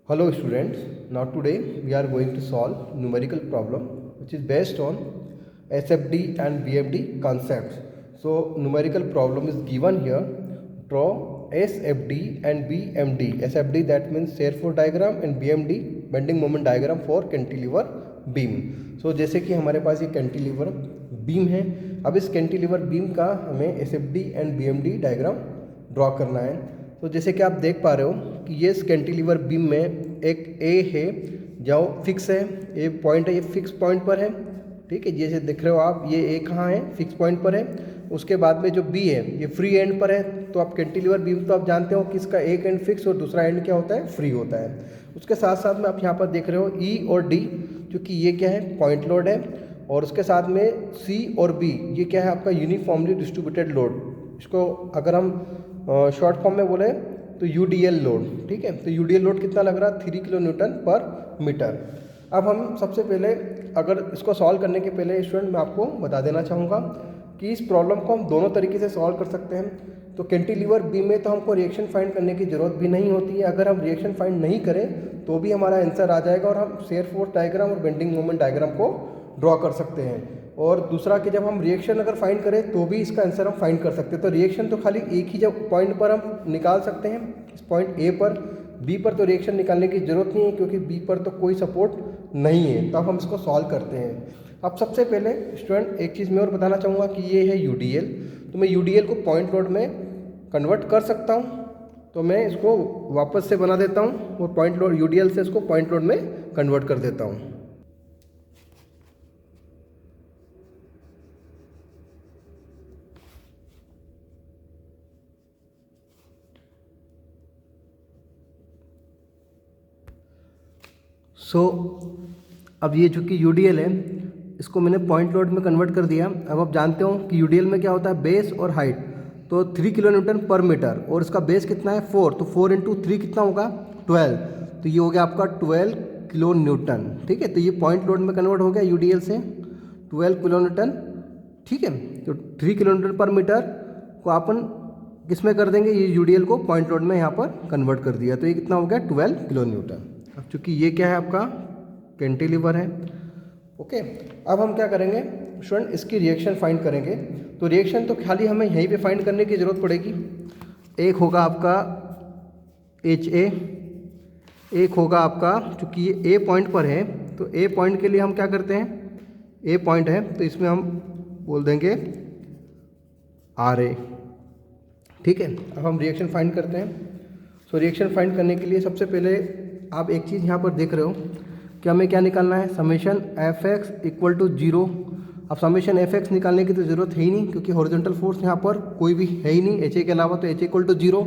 Hello students, now today we are going to solve numerical problem which is based on SFD and BFD concepts. So numerical problem is given here. Draw SFD and BMD. SFD that means Sherwood diagram and BMD bending moment diagram for cantilever beam. So जैसे कि हमारे पास ये cantilever beam है, अब इस cantilever beam का हमें SFD and BMD diagram draw करना है। तो जैसे कि आप देख पा रहे हो कि ये कैंटिलीवर बीम में एक ए है जो फिक्स है, ए पॉइंट है, ये फिक्स पॉइंट पर है। ठीक है, जैसे देख रहे हो आप, ये ए कहाँ है, फिक्स पॉइंट पर है। उसके बाद में जो बी है ये फ्री एंड पर है। तो आप कैंटिलीवर बीम तो आप जानते हो कि इसका एक एंड फिक्स और दूसरा एंड क्या होता है, फ्री होता है। उसके साथ साथ में आप यहाँ पर देख रहे हो ई और डी, क्योंकि ये क्या है, पॉइंट लोड है। और उसके साथ में सी और बी, ये क्या है, आपका यूनिफॉर्मली डिस्ट्रीब्यूटेड लोड। इसको अगर हम शॉर्ट फॉर्म में बोले तो यूडीएल लोड। ठीक है, तो यूडीएल लोड कितना लग रहा है, 3 किलो न्यूटन पर मीटर। अब हम सबसे पहले, अगर इसको सॉल्व करने के पहले स्टूडेंट मैं आपको बता देना चाहूँगा कि इस प्रॉब्लम को हम दोनों तरीके से सॉल्व कर सकते हैं। तो कैंटिलीवर बीम में तो हमको रिएक्शन फाइंड करने की ज़रूरत भी नहीं होती है। अगर हम रिएक्शन फाइंड नहीं करें तो भी हमारा आंसर आ जाएगा और हम शेयर फोर्स डायग्राम और बेंडिंग मोमेंट डायग्राम को ड्रॉ कर सकते हैं। और दूसरा कि जब हम रिएक्शन अगर फाइंड करें तो भी इसका आंसर हम फाइंड कर सकते हैं। तो रिएक्शन तो खाली एक ही जब पॉइंट पर हम निकाल सकते हैं, इस पॉइंट ए पर। बी पर तो रिएक्शन निकालने की ज़रूरत नहीं है क्योंकि बी पर तो कोई सपोर्ट नहीं है। तो अब हम इसको सॉल्व करते हैं। अब सबसे पहले स्टूडेंट एक चीज़ मैं और बताना चाहूँगा कि ये है यूडीएल। तो मैं यूडीएल को पॉइंट लोड में कन्वर्ट कर सकता हूँ। तो मैं इसको वापस से बना देता हूँ और पॉइंट लोड यूडीएल से इसको पॉइंट लोड में कन्वर्ट कर देता हूँ। अब ये चूँकि यूडीएल है, इसको मैंने पॉइंट लोड में कन्वर्ट कर दिया। अब आप जानते हो कि यूडीएल में क्या होता है, बेस और हाइट। तो 3 किलो न्यूटन पर मीटर और इसका बेस कितना है, 4। तो 4 इंटू 3 कितना होगा, 12। तो ये हो गया आपका 12 किलो न्यूटन। ठीक है, तो ये पॉइंट लोड में कन्वर्ट हो गया यूडीएल से 12 किलो न्यूटन। ठीक है, तो 3 किलो न्यूटन पर मीटर को अपन किस में कर देंगे, ये यूडीएल को पॉइंट लोड में यहाँ पर कन्वर्ट कर दिया। तो ये कितना हो गया, 12 किलो न्यूटन। अब चूँकि ये क्या है, आपका कैंटिलीवर है। ओके, अब हम क्या करेंगे स्टूडेंट, इसकी रिएक्शन फाइंड करेंगे। तो रिएक्शन तो खाली हमें यहीं पे फाइंड करने की ज़रूरत पड़ेगी। एक होगा आपका एच ए, एक होगा आपका, चूँकि ये ए पॉइंट पर है तो ए पॉइंट के लिए हम क्या करते हैं, ए पॉइंट है तो इसमें हम बोल देंगे आर ए। ठीक है, अब हम रिएक्शन फाइंड करते हैं। सो रिएक्शन फाइंड करने के लिए सबसे पहले आप एक चीज़ यहाँ पर देख रहे हो कि हमें क्या निकालना है, summation F X equal to 0। अब समेशन एफ एक्स निकालने की तो ज़रूरत है ही नहीं क्योंकि हॉरिजॉन्टल फोर्स यहाँ पर कोई भी है ही नहीं एच ए के अलावा। तो H equal to 0।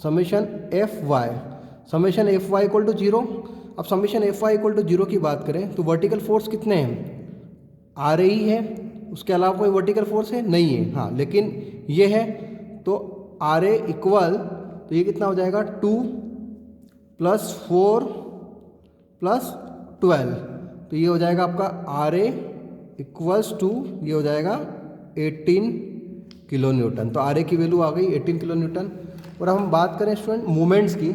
Summation F Y equal to 0। अब summation F Y equal to 0 की बात करें तो वर्टिकल फोर्स कितने हैं, आ रही है, उसके अलावा कोई वर्टिकल फोर्स है नहीं है। हाँ, लेकिन ये है तो आर ए इक्वल, तो ये कितना हो जाएगा 2 + 4 + 12। तो ये हो जाएगा आपका आर ए इक्वल्स टू, ये हो जाएगा 18 किलो न्यूटन। तो आर ए की वैल्यू आ गई 18 किलो न्यूटन। और अब हम बात करें स्टूडेंट मोमेंट्स की,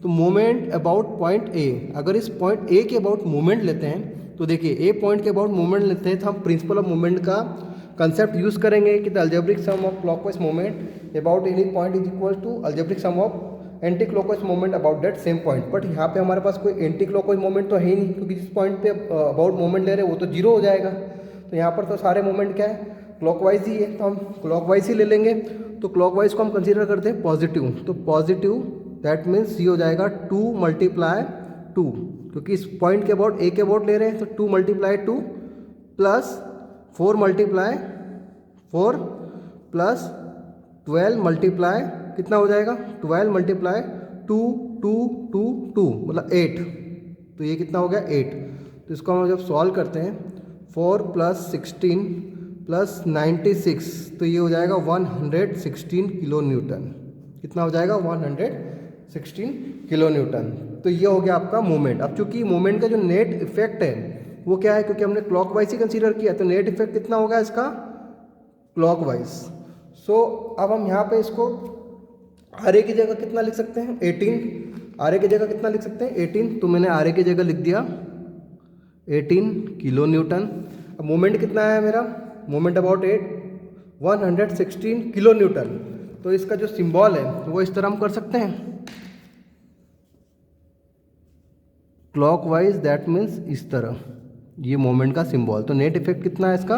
तो मोमेंट अबाउट पॉइंट ए, अगर इस पॉइंट ए के अबाउट मोमेंट लेते हैं तो देखिए ए पॉइंट के अबाउट मोमेंट लेते हैं तो हम प्रिंसिपल ऑफ मोमेंट का कंसेप्ट यूज़ करेंगे कि the algebraic sum of clockwise moment about any point is equal to algebraic sum of anti clockwise moment about that same point. But यहाँ पे हमारे पास कोई एंटी क्लॉकवाइज मोमेंट तो है ही नहीं क्योंकि जिस पॉइंट पे अबाउट मोमेंट ले रहे हैं वो तो 0 हो जाएगा। तो यहाँ पर तो सारे मोमेंट क्या है, क्लॉकवाइज ही है, तो हम क्लॉकवाइज ही ले लेंगे। तो क्लॉकवाइज को हम कंसीडर करते हैं पॉजिटिव। तो पॉजिटिव दैट मीन्स ये हो जाएगा 2 × 2, क्योंकि इस पॉइंट के अबाउट ए के अबाउट ले रहे हैं तो 2 × 2 + 4 × 4 + 12 × कितना हो जाएगा, 12 × 2 2 2 2 मतलब 8। तो ये कितना हो गया 8। तो इसको हम जब सॉल्व करते हैं 4 + 16 + 96, तो ये हो जाएगा 116 किलो न्यूटन। कितना हो जाएगा, 116 किलो न्यूटन। तो ये हो गया आपका मोमेंट। अब चूंकि मोमेंट का जो नेट इफेक्ट है वो क्या है, क्योंकि हमने क्लॉकवाइज ही कंसीडर किया, तो नेट इफेक्ट कितना होगा इसका, क्लॉकवाइज। सो अब हम यहाँ पे इसको आर ए की जगह कितना लिख सकते हैं, 18। आर ए की जगह कितना लिख सकते हैं 18, तो मैंने आर ए की जगह लिख दिया 18 किलो न्यूटन। अब मोमेंट कितना है मेरा, मोमेंट अबाउट 116 किलो न्यूटन। तो इसका जो सिंबल है वो इस तरह हम कर सकते हैं क्लॉकवाइज, दैट मीन्स इस तरह, ये मोमेंट का सिंबल। तो नेट इफेक्ट कितना है इसका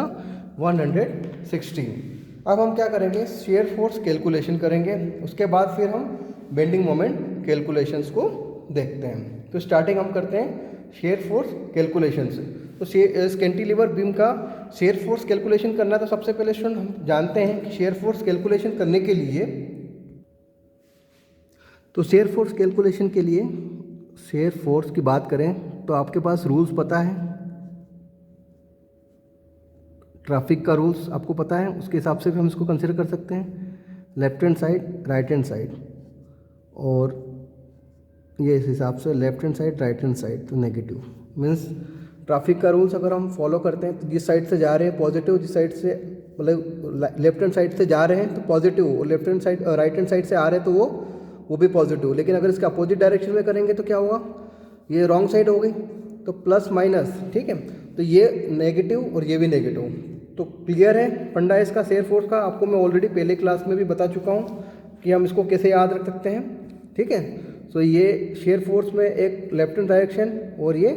116। अब हम क्या करेंगे, शेयर फोर्स कैलकुलेशन करेंगे, उसके बाद फिर हम बेंडिंग मोमेंट कैलकुलेशंस को देखते हैं। तो स्टार्टिंग हम करते हैं शेयर फोर्स कैलकुलेशन से। तो कैंटिलीवर बीम का शेयर फोर्स कैलकुलेशन करना, तो सबसे पहले स्टूडेंट हम जानते हैं कि शेयर फोर्स कैलकुलेशन करने के लिए, तो शेयर फोर्स कैलकुलेशन के लिए शेयर फोर्स की बात करें तो आपके पास रूल्स पता है, ट्रैफिक का रूल्स आपको पता है, उसके हिसाब से भी हम इसको कंसिडर कर सकते हैं, left hand side right hand side, और ये इस हिसाब से left hand side right hand side, तो नेगेटिव मीन्स ट्रैफिक का रूल्स अगर हम फॉलो करते हैं तो जिस साइड से जा रहे हैं पॉजिटिव, जिस साइड से मतलब लेफ्ट हैंड साइड से जा रहे हैं तो पॉजिटिव, और left hand side right hand side से आ रहे हैं तो वो भी पॉजिटिव। लेकिन अगर इसके अपोजिट डायरेक्शन में करेंगे तो क्या होगा, ये रॉन्ग साइड हो गई, तो प्लस माइनस, ठीक है, तो ये नेगेटिव और ये भी नेगेटिव। तो क्लियर है फंडा है इसका शेयर फोर्स का, आपको मैं ऑलरेडी पहले क्लास में भी बता चुका हूँ कि हम इसको कैसे याद रख सकते हैं, ठीक है। सो ये शेयर फोर्स में एक लेफ्ट हैंड डायरेक्शन और ये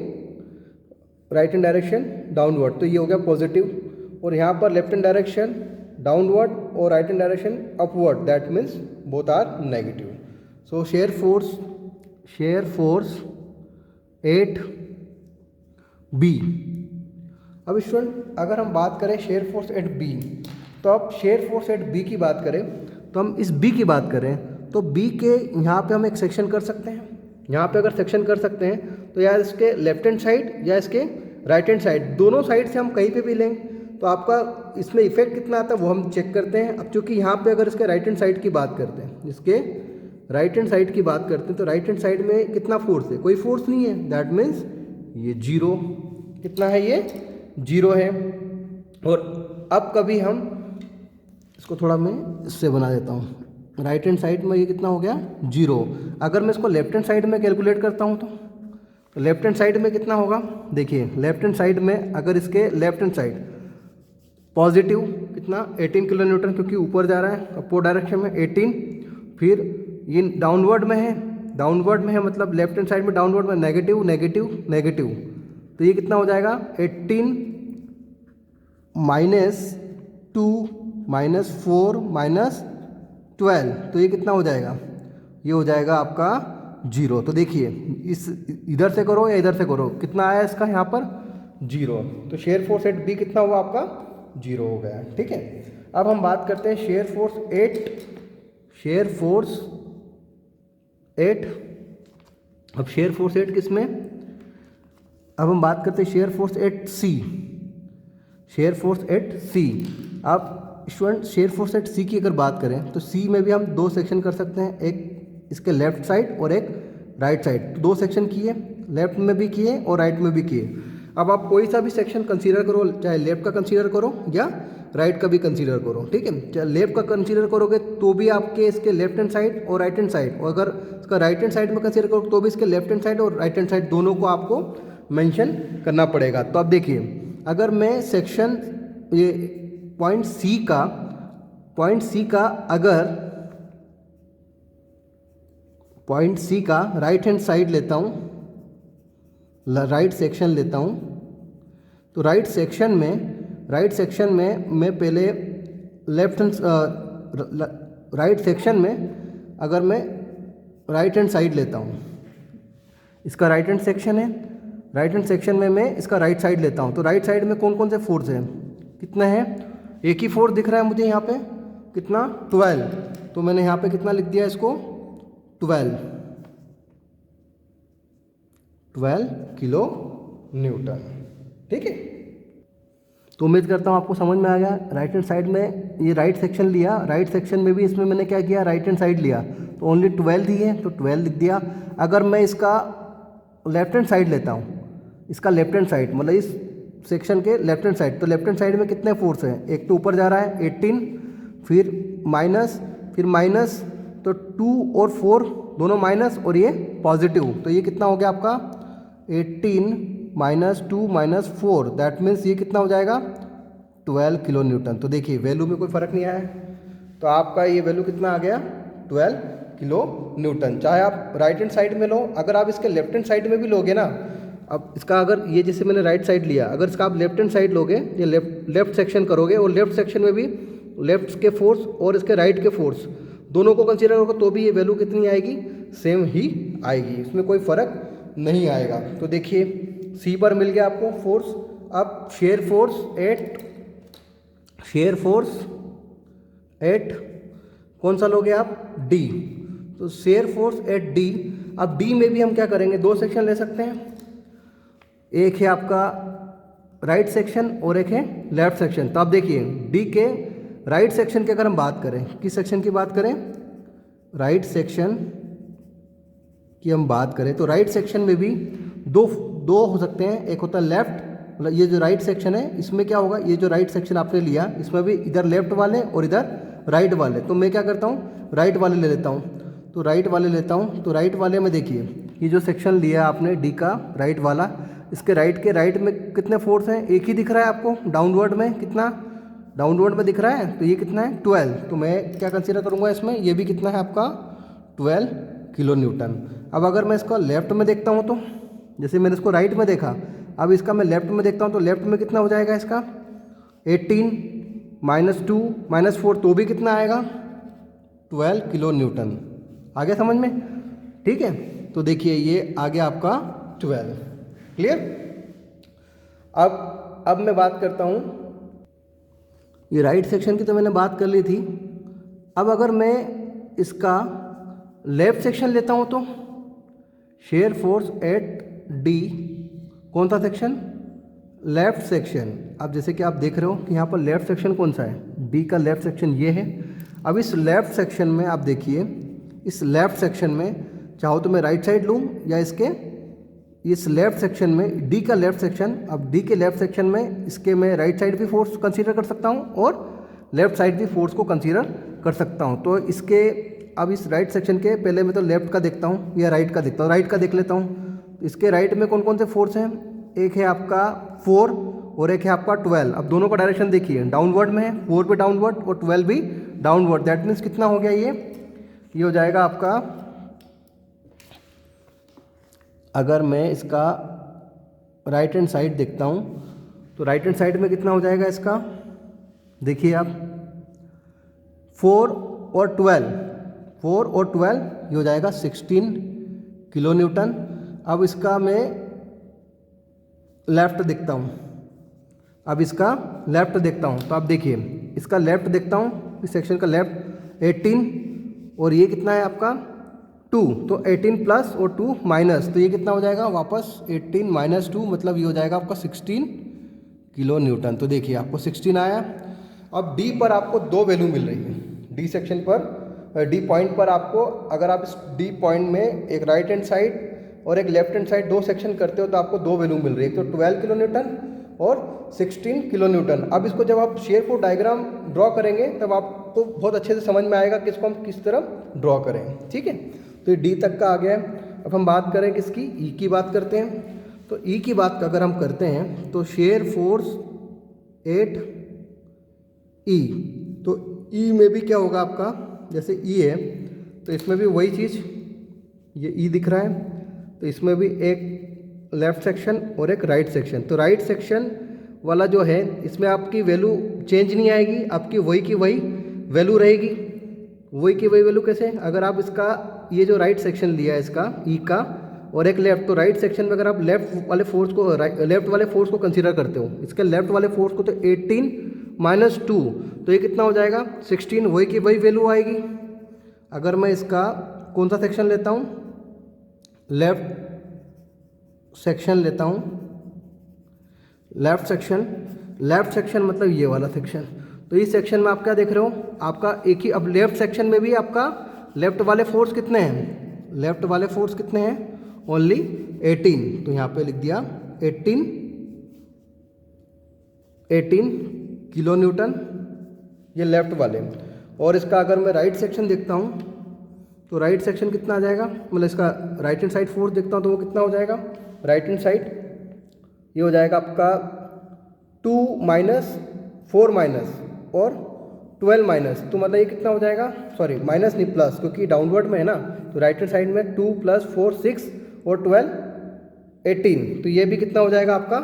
राइट हैंड डायरेक्शन डाउनवर्ड, तो ये हो गया पॉजिटिव, और यहाँ पर लेफ्ट हैंड डायरेक्शन डाउनवर्ड और right hand direction upward, that means both are negative. So shear force 8B। अब स्टूडेंट अगर हम बात करें शेयर फोर्स एट बी, तो अब शेयर फोर्स एट बी की बात करें तो हम इस बी की बात करें तो बी के यहाँ पे हम एक सेक्शन कर सकते हैं। यहाँ पे अगर सेक्शन कर सकते हैं तो या इसके लेफ्ट हैंड साइड या इसके राइट हैंड साइड, दोनों साइड से हम कहीं पे भी लेंगे तो आपका इसमें इफेक्ट कितना आता है वो हम चेक करते हैं। अब चूँकि यहाँ पे अगर इसके राइट हैंड साइड की बात करते हैं, इसके राइट हैंड साइड की बात करते हैं तो राइट हैंड साइड में कितना फोर्स है, कोई फोर्स नहीं है, दैट मीन्स ये जीरो, कितना है ये जीरो है। और अब कभी हम इसको थोड़ा मैं इससे बना देता हूँ, राइट हैंड साइड में ये कितना हो गया जीरो। अगर मैं इसको लेफ्ट हैंड साइड में कैलकुलेट करता हूँ तो लेफ्ट हैंड साइड में कितना होगा, देखिए लेफ्ट हैंड साइड में अगर इसके लेफ्ट हैंड साइड पॉजिटिव कितना 18 किलो न्यूटन, क्योंकि ऊपर जा रहा है अपवर्ड डायरेक्शन में 18, फिर ये डाउनवर्ड में है मतलब लेफ्ट हैंड साइड में डाउनवर्ड में नेगेटिव नेगेटिव नेगेटिव, तो ये कितना हो जाएगा 18 -2 -4 -12, तो ये कितना हो जाएगा, ये हो जाएगा आपका जीरो। तो देखिए इस इधर से करो या इधर से करो, कितना आया इसका यहाँ पर जीरो, तो शेयर फोर्स एट बी कितना हुआ आपका जीरो हो गया, ठीक है। अब हम बात करते हैं शेयर फोर्स 8। अब शेयर फोर्स 8 किस में, अब हम बात करते हैं शेयर फोर्स 8C। अब स्टूडेंट शेयर फोर्स एट सी की अगर बात करें तो सी में भी हम दो सेक्शन कर सकते हैं, एक इसके लेफ्ट साइड और एक राइट साइड, दो सेक्शन किए, लेफ्ट में भी किए और राइट में भी किए। अब आप कोई सा भी सेक्शन कंसीडर करो, चाहे लेफ्ट का कंसीडर करो या राइट का भी कंसीडर करो, ठीक है। चाहे लेफ्ट का कंसीडर करोगे तो भी आपके इसके लेफ्ट हैंड साइड और राइट हैंड साइड, और अगर इसका राइट हैंड साइड में कंसीडर करो तो भी इसके लेफ्ट हैंड साइड और राइट हैंड साइड दोनों को आपको मेंशन करना पड़ेगा। तो अब देखिए अगर मैं सेक्शन ये पॉइंट सी का राइट हैंड साइड लेता हूँ, राइट सेक्शन लेता हूँ, तो राइट सेक्शन में मैं पहले राइट सेक्शन में अगर मैं राइट हैंड साइड लेता हूँ, इसका राइट हैंड सेक्शन है, राइट हैंड सेक्शन में मैं इसका राइट साइड लेता हूँ, तो राइट साइड में कौन कौन से फोर्स हैं, कितना है, एक ही फोर्स दिख रहा है मुझे यहाँ पे, कितना 12, तो मैंने यहाँ पे कितना लिख दिया इसको 12 किलो न्यूटन, ठीक है। तो उम्मीद करता हूँ आपको समझ में आ गया। राइट हैंड साइड में ये राइट सेक्शन लिया, राइट सेक्शन में भी इसमें मैंने क्या किया, राइट हैंड साइड लिया, तो ओनली 12 दी है तो 12 लिख दिया। अगर मैं इसका लेफ्ट हैंड साइड लेता हूँ, इसका लेफ्ट हैंड साइड मतलब इस सेक्शन के लेफ्ट हैंड साइड, तो लेफ्ट हैंड साइड में कितने फोर्स हैं, एक तो ऊपर जा रहा है 18, फिर माइनस तो 2 और 4 दोनों माइनस और ये पॉजिटिव, तो ये कितना हो गया आपका 18 - 2 - 4, दैट मीन्स ये कितना हो जाएगा 12 किलो न्यूटन। तो देखिए वैल्यू में कोई फ़र्क नहीं आया है, तो आपका ये वैल्यू कितना आ गया 12 किलो न्यूटन। चाहे आप राइट हैंड साइड में लो, अगर आप इसके लेफ्ट हैंड साइड में भी लोगे ना, अब इसका अगर ये जैसे मैंने राइट साइड लिया, अगर इसका आप लेफ्ट हैंड साइड लोगे, ये लेफ्ट सेक्शन करोगे और लेफ्ट सेक्शन में भी लेफ्ट के फोर्स और इसके राइट के फोर्स दोनों को कंसीडर करोगे तो भी ये वैल्यू कितनी आएगी, सेम ही आएगी, इसमें कोई फ़र्क नहीं आएगा। तो देखिए सी पर मिल गया आपको फोर्स। अब शेयर फोर्स एट कौन सा लोगे आप डी, तो शेयर फोर्स एट डी। अब डी में भी हम क्या करेंगे, दो सेक्शन ले सकते हैं, एक है आपका राइट सेक्शन और एक है लेफ्ट सेक्शन। तो आप देखिए डी के राइट सेक्शन की अगर हम बात करें, किस सेक्शन की बात करें, राइट सेक्शन की हम बात करें, तो राइट सेक्शन में भी दो हो सकते हैं, एक होता है लेफ्ट, मतलब ये जो राइट सेक्शन है इसमें क्या होगा, ये जो राइट सेक्शन आपने लिया इसमें भी इधर लेफ्ट वाले और इधर राइट वाले, तो मैं क्या करता हूँ राइट वाले ले लेता हूँ, तो राइट वाले लेता हूँ। तो राइट वाले में देखिए ये जो सेक्शन लिया आपने डी का राइट वाला, इसके राइट में कितने फोर्स हैं, एक ही दिख रहा है आपको डाउनवर्ड में, कितना डाउनवर्ड में दिख रहा है, तो ये कितना है 12, तो मैं क्या कंसीडर करूँगा इसमें, ये भी कितना है आपका 12 किलो न्यूटन। अब अगर मैं इसको लेफ्ट में देखता हूँ, तो जैसे मैंने इसको राइट में देखा, अब इसका मैं लेफ्ट में देखता हूँ, तो लेफ्ट में कितना हो जाएगा इसका 18 - 2 - 4, तो भी कितना आएगा 12 किलो न्यूटन। आगे समझ में, ठीक है। तो देखिए ये आ गया आपका 12, क्लियर। अब मैं बात करता हूँ, ये राइट सेक्शन की तो मैंने बात कर ली थी। अब अगर मैं इसका लेफ्ट सेक्शन लेता हूँ, तो शेयर फोर्स एट डी कौन सा सेक्शन, लेफ्ट सेक्शन। अब जैसे कि आप देख रहे हो कि यहाँ पर लेफ्ट सेक्शन कौन सा है, डी का लेफ्ट सेक्शन ये है। अब इस लेफ्ट सेक्शन में आप देखिए, इस लेफ्ट सेक्शन में चाहो तो मैं राइट साइड लूँ या इसके इस लेफ्ट सेक्शन में डी का लेफ्ट सेक्शन, अब डी के लेफ्ट सेक्शन में इसके मैं राइट साइड भी फोर्स कंसीडर कर सकता हूँ और लेफ्ट साइड भी फोर्स को कंसीडर कर सकता हूँ। तो इसके अब इस राइट सेक्शन के पहले मैं तो लेफ्ट का देखता हूँ या राइट का देखता हूँ, राइट का देख लेता हूँ। इसके राइट में कौन कौन से फोर्स हैं, एक है आपका 4 और एक है आपका 12। अब दोनों का डायरेक्शन देखिए, डाउनवर्ड में है, 4 भी डाउनवर्ड और 12 भी डाउनवर्ड, दैट मीन्स कितना हो गया ये हो जाएगा आपका, अगर मैं इसका राइट हैंड साइड देखता हूँ तो राइट हैंड साइड में कितना हो जाएगा इसका, देखिए आप 4 और 12 ये हो जाएगा 16 किलो न्यूटन। अब इसका मैं लेफ्ट देखता हूँ, तो आप देखिए इसका लेफ्ट देखता हूँ, इस सेक्शन का लेफ्ट 18 और ये कितना है आपका 2, तो 18 प्लस और 2 माइनस, तो ये कितना हो जाएगा वापस 18 - 2, मतलब ये हो जाएगा आपका 16 किलो न्यूटन। तो देखिए आपको 16 आया। अब डी पर आपको दो वैल्यू मिल रही है, डी सेक्शन पर, डी पॉइंट पर आपको, अगर आप इस डी पॉइंट में एक राइट हैंड साइड और एक लेफ्ट हैंड साइड दो सेक्शन करते हो तो आपको दो वैल्यू मिल रही है, एक तो 12 किलो न्यूटन और 16 किलो न्यूटन। अब इसको जब आप शेयर फोर्स डायग्राम ड्रॉ करेंगे तब आपको बहुत अच्छे से समझ में आएगा कि इसको हम किस तरह ड्रॉ करें, ठीक है। तो ये डी तक का आ गया है। अब हम बात करें किसकी, ई की बात करते हैं। तो ई की बात अगर हम करते हैं तो शेयर फोर्स एट ई, तो ई में भी क्या होगा आपका, जैसे ई है तो इसमें भी वही चीज़, ये ई दिख रहा है तो इसमें भी एक लेफ्ट सेक्शन और एक राइट सेक्शन। तो राइट सेक्शन वाला जो है इसमें आपकी वैल्यू चेंज नहीं आएगी, आपकी वही की वही वैल्यू रहेगी। वही की वही वैल्यू कैसे, अगर आप इसका ये जो राइट सेक्शन लिया है इसका ई का और एक लेफ्ट, तो राइट सेक्शन में अगर आप लेफ्ट वाले फोर्स को कंसीडर करते हो, इसके लेफ्ट वाले फोर्स को, तो 18 - 2, तो ये कितना हो जाएगा 16, वही की वही वैल्यू आएगी। अगर मैं इसका कौन सा सेक्शन लेता हूँ, लेफ्ट सेक्शन लेता हूँ, लेफ्ट सेक्शन मतलब ये वाला सेक्शन, तो इस सेक्शन में आप क्या देख रहे हो, आपका एक ही, अब लेफ्ट सेक्शन में भी आपका लेफ्ट वाले फोर्स कितने हैं, ओनली 18, तो यहाँ पे लिख दिया 18 किलो न्यूटन, ये लेफ्ट वाले। और इसका अगर मैं राइट सेक्शन देखता हूँ तो राइट सेक्शन कितना आ जाएगा, मतलब इसका राइट हैंड साइड फोर्स देखता हूँ तो वो कितना हो जाएगा, राइट हैंड साइड ये हो जाएगा आपका 2 माइनस 4 माइनस और 12 माइनस, तो मतलब ये कितना हो जाएगा, सॉरी माइनस नहीं प्लस, क्योंकि डाउनवर्ड में है ना, तो राइट हैंड साइड में 2 + 4 6 और 12 18, तो ये भी कितना हो जाएगा आपका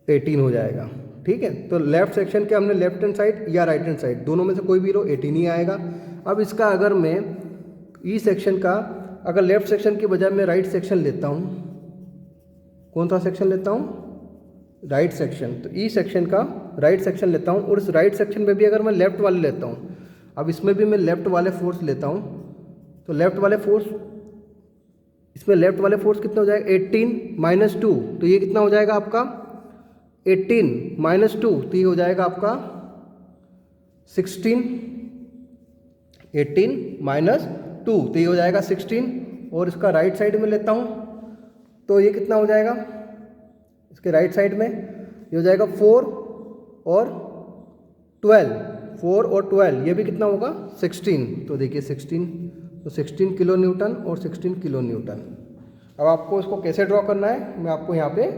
18 हो जाएगा। ठीक है, तो लेफ्ट सेक्शन के हमने लेफ्ट हैंड साइड या राइट हैंड साइड दोनों में से कोई भी लो 18 ही आएगा। अब इसका अगर मैं ई सेक्शन का अगर लेफ्ट सेक्शन की बजाय मैं राइट सेक्शन लेता हूँ, कौन सा सेक्शन लेता हूँ, राइट सेक्शन, तो ई सेक्शन का राइट सेक्शन लेता हूँ और इस राइट सेक्शन में भी अगर मैं लेफ्ट वाले लेता हूँ, अब इसमें भी मैं लेफ्ट वाले फोर्स लेता हूँ, तो लेफ्ट वाले फोर्स, इसमें लेफ्ट वाले फोर्स कितना हो जाएगा 18 - 2, तो ये कितना हो जाएगा आपका 18 - 2, तो ये हो जाएगा आपका 16, 18 - 2, तो ये हो जाएगा 16, और इसका राइट साइड में लेता हूँ तो ये कितना हो जाएगा, इसके राइट साइड में ये हो जाएगा 4 और 12, 4 और 12, ये भी कितना होगा 16, तो देखिए 16, तो 16 किलो न्यूटन और 16 किलो न्यूटन। अब आपको इसको कैसे ड्रॉ करना है मैं आपको यहाँ पे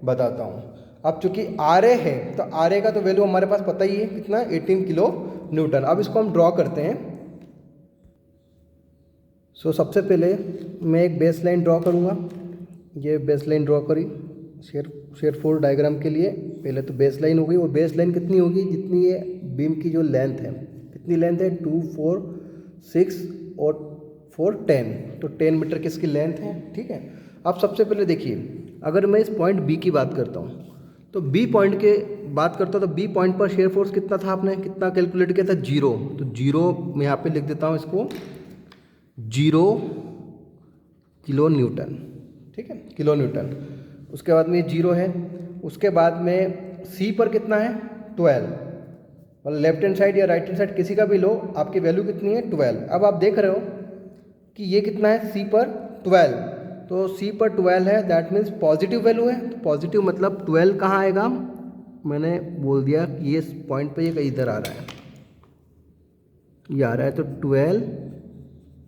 बताता हूँ। अब चूंकि आरए है तो आरए का तो वैल्यू हमारे पास पता ही है कितना, 18 किलो न्यूटन। अब इसको हम ड्रॉ करते हैं। सो सबसे पहले मैं एक बेस लाइन ड्रॉ करूँगा, ये बेस लाइन ड्रॉ करी शेयर फोर्स डायग्राम के लिए। पहले तो बेस लाइन हो गई, और बेस लाइन कितनी होगी, जितनी ये बीम की जो लेंथ है, कितनी लेंथ है 2 4 6 और 4 10, तो 10 मीटर की इसकी लेंथ है। ठीक है, अब सबसे पहले देखिए अगर मैं इस पॉइंट बी की बात करता हूँ तो बी पॉइंट के बात करता हूँ तो बी पॉइंट पर शेयर फोर्स कितना था, आपने कितना कैलकुलेट किया था 0, तो 0 मैं यहाँ पे लिख देता हूँ इसको 0 किलो न्यूटन। ठीक है, किलो न्यूटन। उसके बाद में ये 0 है, उसके बाद में सी पर कितना है 12, मतलब लेफ्ट हैंड साइड या राइट हैंड साइड किसी का भी लो, आपकी वैल्यू कितनी है 12। अब आप देख रहे हो कि ये कितना है सी पर 12, तो सी पर 12 है, दैट मीन्स पॉजिटिव वैल्यू है। तो पॉजिटिव मतलब 12 कहाँ आएगा, मैंने बोल दिया कि ये पॉइंट पे ये कहीं इधर आ रहा है, ये आ रहा है, तो 12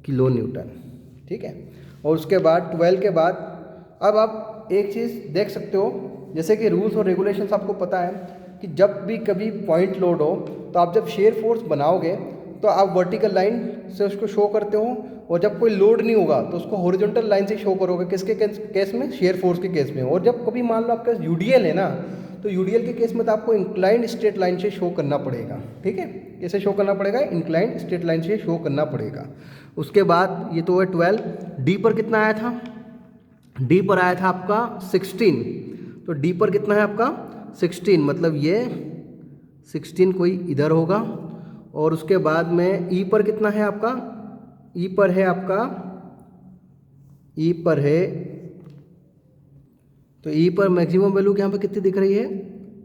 किलो न्यूटन। ठीक है, और उसके बाद 12 के बाद अब आप एक चीज़ देख सकते हो, जैसे कि रूल्स और रेगुलेशंस आपको पता है कि जब भी कभी पॉइंट लोड हो तो आप जब शेयर फोर्स बनाओगे तो आप वर्टिकल लाइन से उसको शो करते हो, और जब कोई लोड नहीं होगा तो उसको हॉरिजॉन्टल लाइन से शो करोगे। किसके केस में, शेयर फोर्स के केस में। और जब कभी मान लो आपका यूडीएल है ना, तो यूडीएल के केस में तो आपको इंक्लाइंड स्ट्रेट लाइन से शो करना पड़ेगा। ठीक है, कैसे शो करना पड़ेगा, इंक्लाइंड स्ट्रेट लाइन से शो करना पड़ेगा। उसके बाद ये तो है 12, डी पर कितना आया था, डी पर आया था आपका 16, तो डी पर कितना है आपका 16, मतलब ये 16 कोई इधर होगा। और उसके बाद में ई पर कितना है आपका, ई पर है आपका, ई पर है, तो ई पर मैक्सिमम वैल्यू यहाँ पे कितनी दिख रही है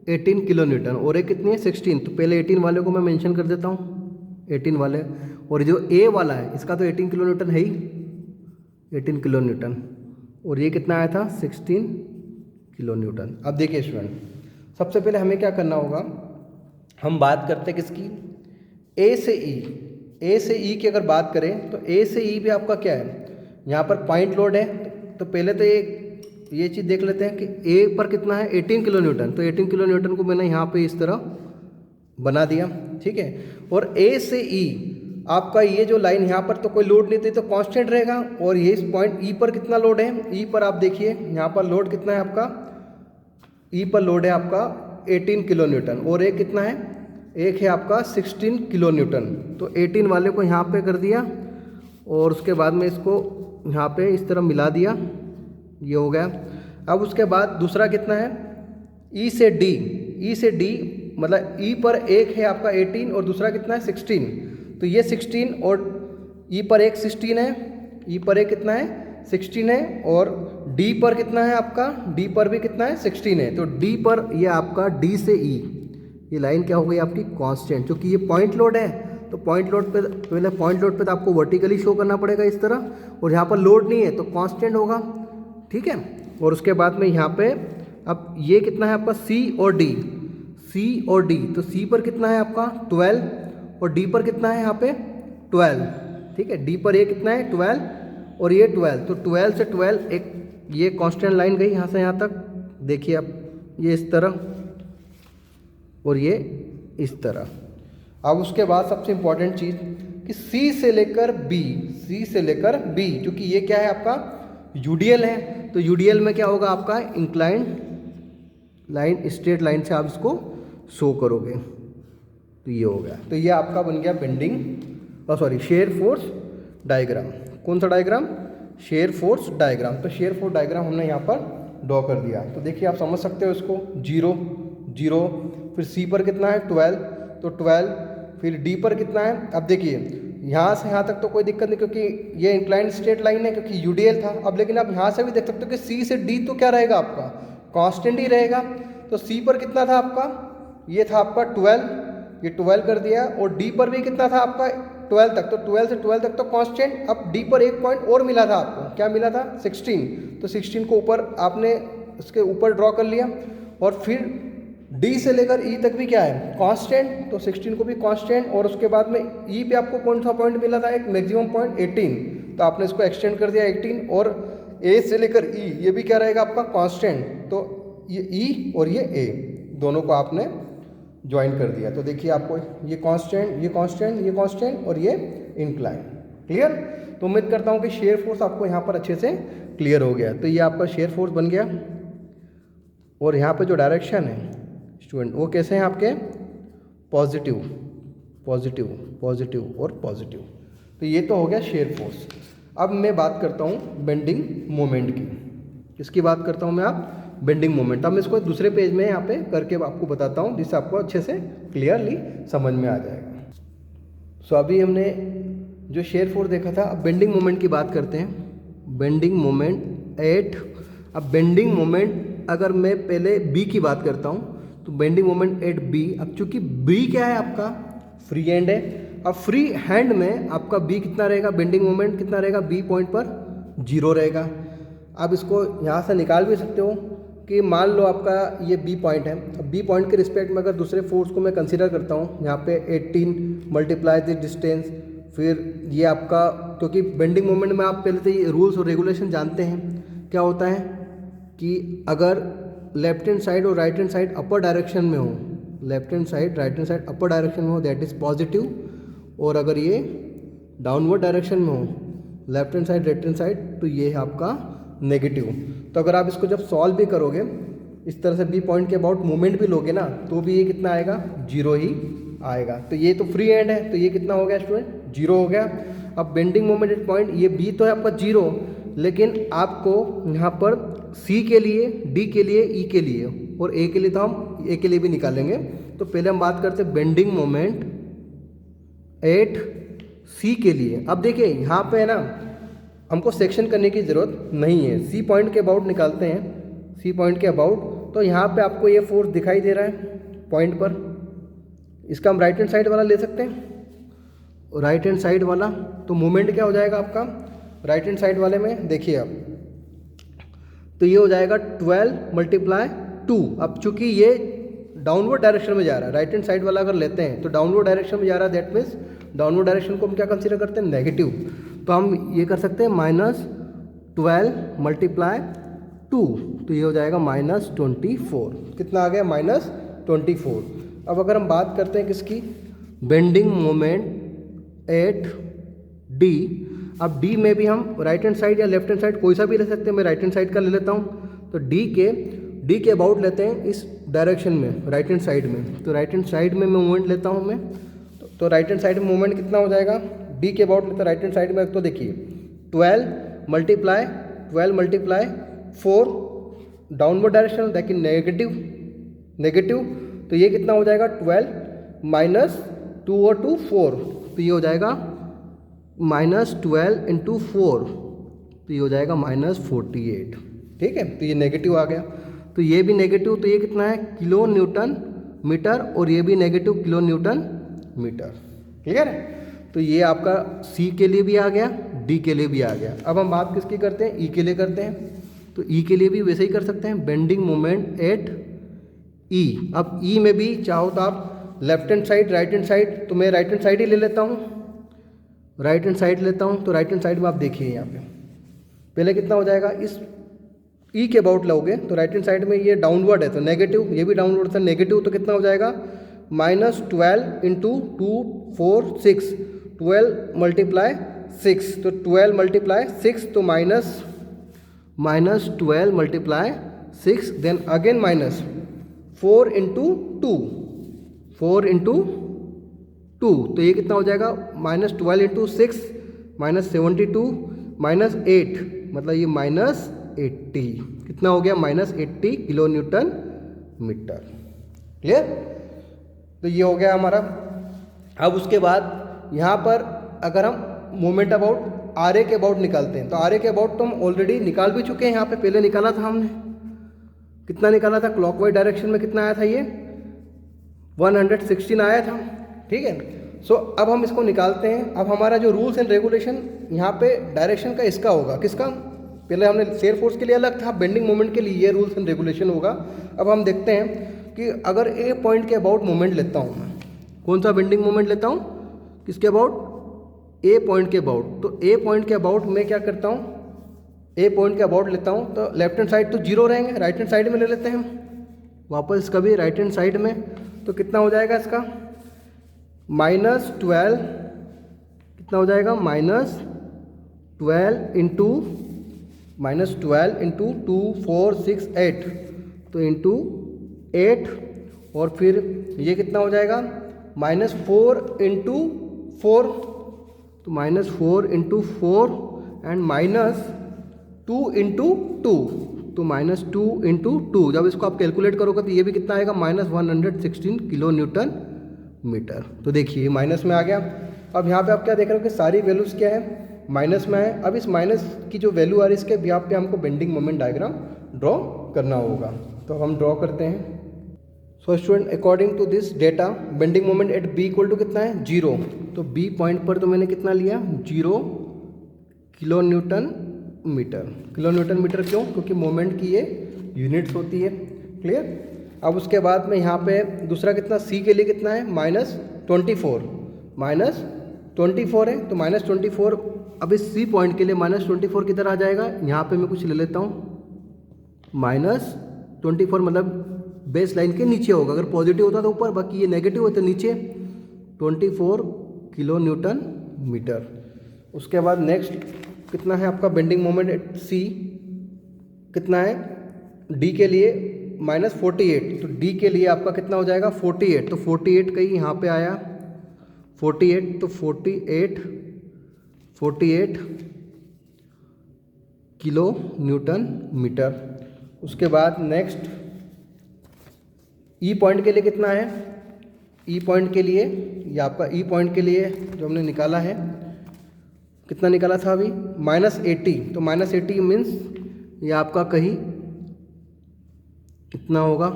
18 किलो न्यूटन, और एक कितनी है 16, तो पहले 18 वाले को मैं मेंशन कर देता हूँ 18 वाले, और जो ए वाला है इसका तो 18 किलो न्यूटन है ही, 18 किलो न्यूटन, और ये कितना आया था 16 किलो न्यूटन। अब देखिए स्टूडेंट, सबसे पहले हमें क्या करना होगा, हम बात करते हैं किसकी, ए से ई, ए से ई की अगर बात करें तो ए से ई भी आपका क्या है, यहाँ पर पॉइंट लोड है। तो पहले तो ये चीज़ देख लेते हैं कि ए पर कितना है 18 किलो न्यूटन, तो 18 किलो न्यूटन को मैंने यहाँ पे इस तरह बना दिया। ठीक है, और ए से ई आपका ये जो लाइन यहाँ पर तो कोई लोड नहीं थी तो कांस्टेंट रहेगा, और ये इस पॉइंट ई पर कितना लोड है, ई पर आप देखिए यहाँ पर लोड कितना है आपका, ई पर लोड है आपका 18 किलो न्यूटन, और एक कितना है, एक है आपका 16 किलो न्यूटन। तो 18 वाले को यहाँ पे कर दिया, और उसके बाद में इसको यहाँ पे इस तरह मिला दिया, ये हो गया। अब उसके बाद दूसरा कितना है, ई से डी, ई से डी मतलब ई पर एक है आपका 18 और दूसरा कितना है 16, तो ये 16 और ई पर एक 16 है, ई पर एक कितना है 16 है, और डी पर कितना है आपका, डी पर भी कितना है 16 है। तो डी पर ये आपका डी से ई ये लाइन क्या हो गई आपकी कांस्टेंट, क्योंकि ये पॉइंट लोड है तो पॉइंट लोड पे पहले पॉइंट लोड पे तो आपको वर्टिकली शो करना पड़ेगा इस तरह, और यहाँ पर लोड नहीं है तो कांस्टेंट होगा। ठीक है, और उसके बाद में यहाँ पे अब ये कितना है आपका सी और डी, सी और डी, तो सी पर कितना है आपका 12 और डी पर कितना है यहाँ पे 12, ठीक है। डी पर ये कितना है 12 और ये 12, तो 12 से 12 एक ये कांस्टेंट लाइन गई यहाँ से यहाँ तक, देखिए आप, ये इस तरह और ये इस तरह। अब उसके बाद सबसे इम्पॉर्टेंट चीज़ कि सी से लेकर बी, सी से लेकर बी, क्योंकि ये क्या है आपका यूडीएल है, तो यूडीएल में क्या होगा आपका इंक्लाइंड लाइन, स्ट्रेट लाइन से आप इसको शो करोगे, तो ये हो गया। तो ये आपका बन गया bending sorry shear force diagram. कौन सा डायग्राम? Shear force diagram. तो शेयर फोर्स डायग्राम हमने यहाँ पर ड्रॉ कर दिया। तो देखिए आप समझ सकते हो इसको, 0 0, फिर सी पर कितना है 12, तो 12, फिर डी पर कितना है, अब देखिए यहाँ से यहाँ तक तो कोई दिक्कत नहीं क्योंकि ये इंक्लाइंड स्ट्रेट लाइन है क्योंकि यूडीएल था। अब लेकिन आप यहाँ से भी देख सकते हो कि सी से डी तो क्या रहेगा आपका कांस्टेंट ही रहेगा। तो सी पर कितना था आपका, ये था आपका 12, ये 12 कर दिया, और डी पर भी कितना था आपका 12 तक, तो 12 से 12 तक तो कांस्टेंट। अब डी पर एक पॉइंट और मिला था आपको, क्या मिला था 16, तो 16 को ऊपर आपने इसके ऊपर ड्रॉ कर लिया, और फिर डी से लेकर ई तक भी क्या है कांस्टेंट, तो 16 को भी कांस्टेंट, और उसके बाद में ई पे आपको कौन सा पॉइंट मिला था, एक मैक्सिमम पॉइंट 18, तो आपने इसको एक्सटेंड कर दिया 18, और ए से लेकर ई ये भी क्या रहेगा आपका कांस्टेंट, तो ये ई और ये ए दोनों को आपने ज्वाइन कर दिया। तो देखिए आपको ये कांस्टेंट, ये कांस्टेंट, ये कांस्टेंट और ये इंक्लाइन। क्लियर? तो उम्मीद करता हूँ कि शेयर फोर्स आपको यहाँ पर अच्छे से क्लियर हो गया। तो ये आपका शेयर फोर्स बन गया, और यहाँ पे जो डायरेक्शन है स्टूडेंट वो कैसे हैं आपके पॉजिटिव पॉजिटिव पॉजिटिव और पॉजिटिव। तो ये तो हो गया शेयर फोर्स। अब मैं बात करता हूँ बेंडिंग मोमेंट की। किसकी बात करता हूँ मैं? आप बेंडिंग मोमेंट। अब मैं इसको दूसरे पेज में यहाँ पे करके आपको बताता हूँ जिससे आपको अच्छे से क्लियरली समझ में आ जाएगा। सो अभी हमने जो शेयर फोर्स देखा था, अब बेंडिंग मोमेंट की बात करते हैं। बेंडिंग मोमेंट एट, अब बेंडिंग मोमेंट अगर मैं पहले बी की बात करता हूँ तो बेंडिंग मोमेंट एट बी। अब चूंकि बी क्या है आपका फ्री हैंड है, अब फ्री हैंड में आपका बी कितना रहेगा, बेंडिंग मोमेंट कितना रहेगा, बी पॉइंट पर 0 रहेगा। अब इसको यहाँ से निकाल भी सकते हो कि मान लो आपका ये बी पॉइंट है, अब बी पॉइंट के रिस्पेक्ट में अगर दूसरे फोर्स को मैं कंसीडर करता हूँ, यहाँ पे 18 मल्टीप्लाई द डिस्टेंस, फिर ये आपका, क्योंकि बेंडिंग मोमेंट में आप पहले से ये रूल्स और रेगुलेशन जानते हैं, क्या होता है कि अगर लेफ्ट हैंड साइड और right hand side upper direction में हो, left hand side right hand side upper direction में हो दैट इज़ पॉजिटिव, और अगर ये डाउनवर्ड डायरेक्शन में हो left hand side right hand side तो ये है आपका नेगेटिव। तो अगर आप इसको जब सॉल्व भी करोगे इस तरह से बी पॉइंट के अबाउट मूवमेंट भी लोगे ना तो भी ये कितना आएगा 0 ही आएगा। तो ये तो फ्री हैंड है तो ये कितना हो गया स्टूडेंट 0 हो गया। अब बेंडिंग मोमेंट एट पॉइंट ये बी तो है आपका 0, लेकिन आपको यहाँ पर सी के लिए, डी के लिए, ई के लिए और ए के लिए, तो हम ए के लिए भी निकालेंगे। तो पहले हम बात करते हैं बेंडिंग मोमेंट एट सी के लिए। अब देखिए यहाँ पे है ना हमको सेक्शन करने की ज़रूरत नहीं है, सी पॉइंट के अबाउट निकालते हैं, सी पॉइंट के अबाउट। तो यहाँ पे आपको ये फोर्स दिखाई दे रहा है पॉइंट पर, इसका हम राइट हैंड साइड वाला ले सकते हैं, राइट हैंड साइड वाला। तो मोमेंट क्या हो जाएगा आपका राइट हैंड साइड वाले में, देखिए आप, तो ये हो जाएगा 12 मल्टीप्लाई 2। अब चूंकि ये डाउनवर्ड डायरेक्शन में जा रहा है, राइट हैंड साइड वाला अगर लेते हैं तो डाउनवर्ड डायरेक्शन में जा रहा है, दैट मीन्स डाउनवर्ड डायरेक्शन को हम क्या कंसीडर करते हैं नेगेटिव। तो हम ये कर सकते हैं -12 मल्टीप्लाई 2, तो ये हो जाएगा -24। कितना आ गया -24। अब अगर हम बात करते हैं किसकी, बेंडिंग मोमेंट एट डी। अब डी में भी हम राइट हैंड साइड या लेफ्ट हैंड साइड कोई सा भी ले सकते हैं, मैं राइट हैंड साइड का ले लेता हूँ। तो डी के अबाउट लेते हैं इस डायरेक्शन में, राइट हैंड साइड में। तो राइट हैंड साइड में मूवमेंट लेता हूँ मैं, तो राइट हैंड साइड में मूवमेंट कितना हो जाएगा, डी के अबाउट लेते हैं राइट हैंड साइड में। तो देखिए 12 मल्टीप्लाई 4 डाउनवर्ड डायरेक्शन देखिए नेगेटिव, तो ये कितना हो जाएगा 12 माइनस 2 और 2 4, तो ये हो जाएगा -12 × 4, तो ये हो जाएगा -48। ठीक है, तो ये नेगेटिव आ गया। तो ये भी नेगेटिव, तो ये कितना है किलो न्यूटन मीटर, और ये भी negative kilo newton meter. Clear है? तो ये आपका सी के लिए भी आ गया, डी के लिए भी आ गया। अब हम बात किसकी करते हैं, ई के लिए करते हैं। तो ई के लिए भी वैसे ही कर सकते हैं, बेंडिंग मोमेंट एट ई। अब ई में भी चाहो तो आप left hand side right hand side, तो मैं राइट हैंड साइड ही ले लेता हूँ। राइट हैंड साइड लेता हूँ, तो राइट हैंड साइड में आप देखिए यहाँ पे पहले कितना हो जाएगा, इस ई के अबाउट लोगे तो राइट हैंड साइड में ये डाउनवर्ड है तो नेगेटिव, ये भी डाउनवर्ड था नेगेटिव, तो कितना हो जाएगा -12 इंटू 2 4 6, 12 मल्टीप्लाई 6, तो 12 मल्टीप्लाई 6, तो -12 multiply 6, then again -4 into 2, 4 into 2, तो ये कितना हो जाएगा -12 इंटू 6 -72 -8, मतलब ये -80, कितना हो गया -80 किलो न्यूटन मीटर। क्लियर? तो ये हो गया हमारा। अब उसके बाद यहाँ पर अगर हम मोमेंट अबाउट आर ए के अबाउट निकालते हैं, तो आर ए के अबाउट तो हम ऑलरेडी निकाल भी चुके हैं, यहाँ पे पहले निकाला था हमने, कितना निकाला था, क्लॉकवाइज डायरेक्शन में कितना आया था, ये 116 आया था। ठीक है, सो अब हम इसको निकालते हैं। अब हमारा जो रूल्स एंड रेगुलेशन यहाँ पे डायरेक्शन का इसका होगा, किसका, पहले हमने शेयर फोर्स के लिए अलग था, बेंडिंग मोमेंट के लिए ये रूल्स एंड रेगुलेशन होगा। अब हम देखते हैं कि अगर ए पॉइंट के अबाउट मोमेंट लेता हूँ मैं, कौन सा बेंडिंग मोमेंट लेता हूँ, किसके अबाउट, ए पॉइंट के अबाउट, तो ए पॉइंट के अबाउट मैं क्या करता हूँ, ए पॉइंट के अबाउट लेता हूँ, तो लेफ्ट हैंड साइड तो जीरो रहेंगे, राइट हैंड साइड में ले लेते हैं हम वापस इसका भी राइट हैंड साइड में, तो कितना हो जाएगा इसका -12, कितना हो जाएगा -12 इंटू 2 4 6 8, तो इंटू 8, और फिर ये कितना हो जाएगा -4 इंटू 4, तो -4 इंटू 4 एंड -2 इंटू 2, तो -2 इंटू 2, जब इसको आप कैलकुलेट करोगे तो ये भी कितना आएगा -116 किलो न्यूटन मीटर। तो देखिए माइनस में आ गया। अब यहाँ पे आप क्या देख रहे हो कि सारी वैल्यूज़ क्या है, माइनस में है। अब इस माइनस की जो वैल्यू आ रही है इसके यहाँ पे हमको बेंडिंग मोमेंट डायग्राम ड्रॉ करना होगा, तो हम ड्रॉ करते हैं। So student, according to this data bending moment at B equal to कितना है 0, तो बी पॉइंट पर तो मैंने कितना लिया 0 kilo newton metre. Kilo newton metre क्यों, क्योंकि मोमेंट की ये यूनिट्स होती है। क्लियर? अब उसके बाद में यहाँ पे दूसरा कितना, सी के लिए कितना है -24 है, तो -24। अब इस सी पॉइंट के लिए -24 किधर आ जाएगा, यहाँ पे मैं कुछ ले लेता हूँ, -24 मतलब बेस लाइन के नीचे होगा, अगर पॉजिटिव होता तो ऊपर, बाकी ये नेगेटिव होता तो नीचे, 24 किलो न्यूटन मीटर। उसके बाद नेक्स्ट कितना है आपका बेंडिंग मोमेंट एट सी, कितना है डी के लिए -48, तो डी के लिए आपका कितना हो जाएगा 48, तो 48 कहीं यहाँ पे आया 48, तो 48 किलो न्यूटन मीटर। उसके बाद नेक्स्ट ई पॉइंट के लिए कितना है, ई पॉइंट के लिए, ये आपका ई पॉइंट के लिए जो हमने निकाला है, कितना निकाला था अभी -80, तो -80 मीन्स ये आपका कहीं कितना होगा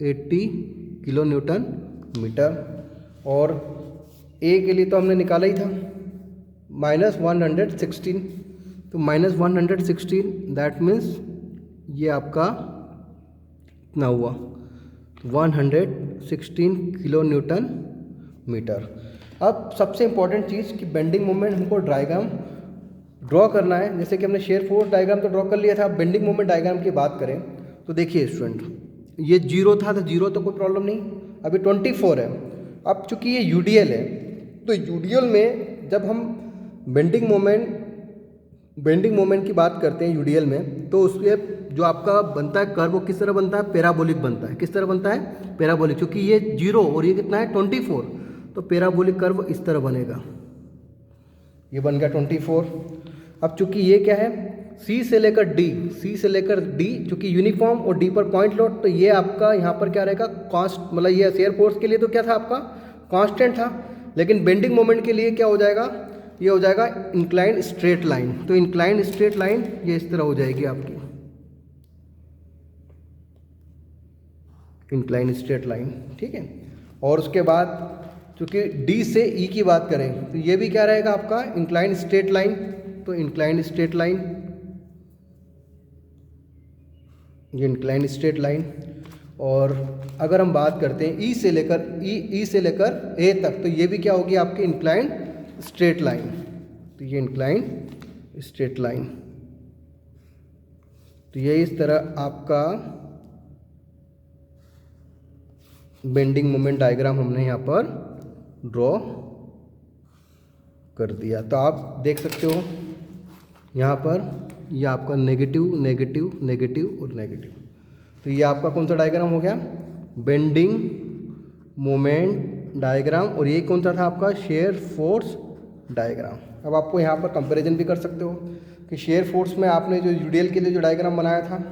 80 किलो न्यूटन मीटर। और ए के लिए तो हमने निकाला ही था -116, तो -116 दैट मीन्स ये आपका कितना हुआ 116 किलो न्यूटन मीटर। अब सबसे इम्पॉर्टेंट चीज़ कि बेंडिंग मोमेंट हमको डायग्राम ड्रॉ करना है। जैसे कि हमने शेयर फोर्स डायग्राम तो ड्रॉ कर लिया था, अब बेंडिंग मोमेंट डायग्राम की बात करें तो देखिए स्टूडेंट, ये 0 था तो 0 तो कोई प्रॉब्लम नहीं, अभी 24 है। अब चूंकि ये यूडीएल है, तो यूडीएल में जब हम बेंडिंग मोमेंट की बात करते हैं यूडीएल में, तो उसके जो आपका बनता है कर्व वो किस तरह बनता है, पैराबोलिक बनता है। किस तरह बनता है, पैराबोलिक, क्योंकि ये 0 और ये कितना है 24, तो पैराबोलिक कर्व इस तरह बनेगा, ये बन गया 24। अब चूंकि ये क्या है सी से लेकर डी, चूंकि यूनिफॉर्म और डी पर पॉइंट लोड, तो ये आपका यहाँ पर क्या रहेगा कांस्ट, मतलब ये शेयर फोर्स के लिए तो क्या था आपका कांस्टेंट था, लेकिन बेंडिंग मोमेंट के लिए क्या हो जाएगा, ये हो जाएगा इंक्लाइंड स्ट्रेट लाइन। तो इंक्लाइंड स्ट्रेट लाइन ये इस तरह हो जाएगी आपकी इंक्लाइंड स्ट्रेट लाइन, ठीक है। और उसके बाद चूंकि डी से ई की बात करें तो ये भी क्या रहेगा आपका इंक्लाइंड स्ट्रेट लाइन, तो इंक्लाइंड स्ट्रेट लाइन, ये इंक्लाइंड स्ट्रेट लाइन। और अगर हम बात करते हैं ई से लेकर ए तक, तो ये भी क्या होगी आपकी इंक्लाइंड स्ट्रेट लाइन, तो ये इंक्लाइन स्ट्रेट लाइन। तो ये इस तरह आपका बेंडिंग मोमेंट डायग्राम हमने यहाँ पर ड्रॉ कर दिया। तो आप देख सकते हो यहाँ पर ये आपका नेगेटिव नेगेटिव नेगेटिव और नेगेटिव। तो ये आपका कौन सा डायग्राम हो गया, बेंडिंग मोमेंट डायग्राम। और ये कौन सा था आपका, शेयर फोर्स डायग्राम। अब आपको यहाँ पर कंपैरिजन भी कर सकते हो कि शेयर फोर्स में आपने जो यूडीएल के लिए जो डायग्राम बनाया था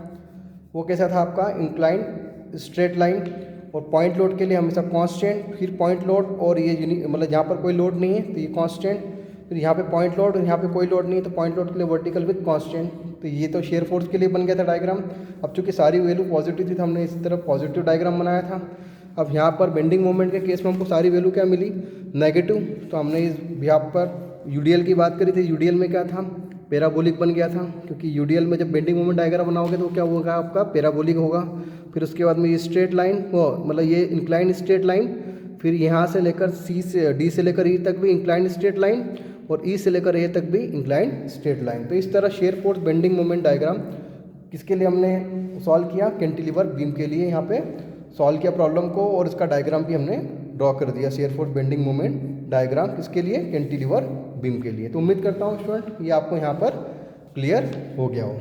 वो कैसा था आपका, इंक्लाइन स्ट्रेट लाइन, और पॉइंट लोड के लिए हमेशा कांस्टेंट, फिर पॉइंट लोड और ये मतलब जहाँ पर कोई लोड नहीं है तो ये कांस्टेंट, फिर यहाँ पे पॉइंट लोड और यहाँ पे कोई लोड नहीं है तो पॉइंट लोड के लिए वर्टिकल विद कांस्टेंट। तो ये तो शेयर फोर्स के लिए बन गया था डायग्राम। अब चूंकि सारी वैल्यू पॉजिटिव थी तो हमने इसी तरह पॉजिटिव डायग्राम बनाया था। अब यहाँ पर बेंडिंग मोमेंट के केस में हमको सारी वैल्यू क्या मिली, नेगेटिव। तो हमने इस यहाँ पर यूडीएल की बात करी थी, यूडीएल में क्या था, पैराबोलिक बन गया था, क्योंकि यूडीएल में जब बेंडिंग मोमेंट डायग्राम बनाओगे तो क्या होगा आपका, पैराबोलिक होगा। फिर उसके बाद में ये स्ट्रेट लाइन वो मतलब ये इंक्लाइन स्ट्रेट लाइन, फिर यहाँ से लेकर सी से डी से लेकर ई तक भी इंक्लाइन स्ट्रेट लाइन, और ई से लेकर ए तक भी इंक्लाइन स्ट्रेट लाइन। तो इस तरह shear force bending moment diagram किसके लिए हमने सॉल्व किया, कैंटिलीवर बीम के लिए यहाँ पे सॉल्व किया प्रॉब्लम को, और इसका डायग्राम भी हमने ड्रॉ कर दिया, shear force bending moment diagram किसके लिए, कैंटिलीवर बीम के लिए। तो उम्मीद करता हूँ स्टूडेंट ये आपको यहाँ पर क्लियर हो गया हो।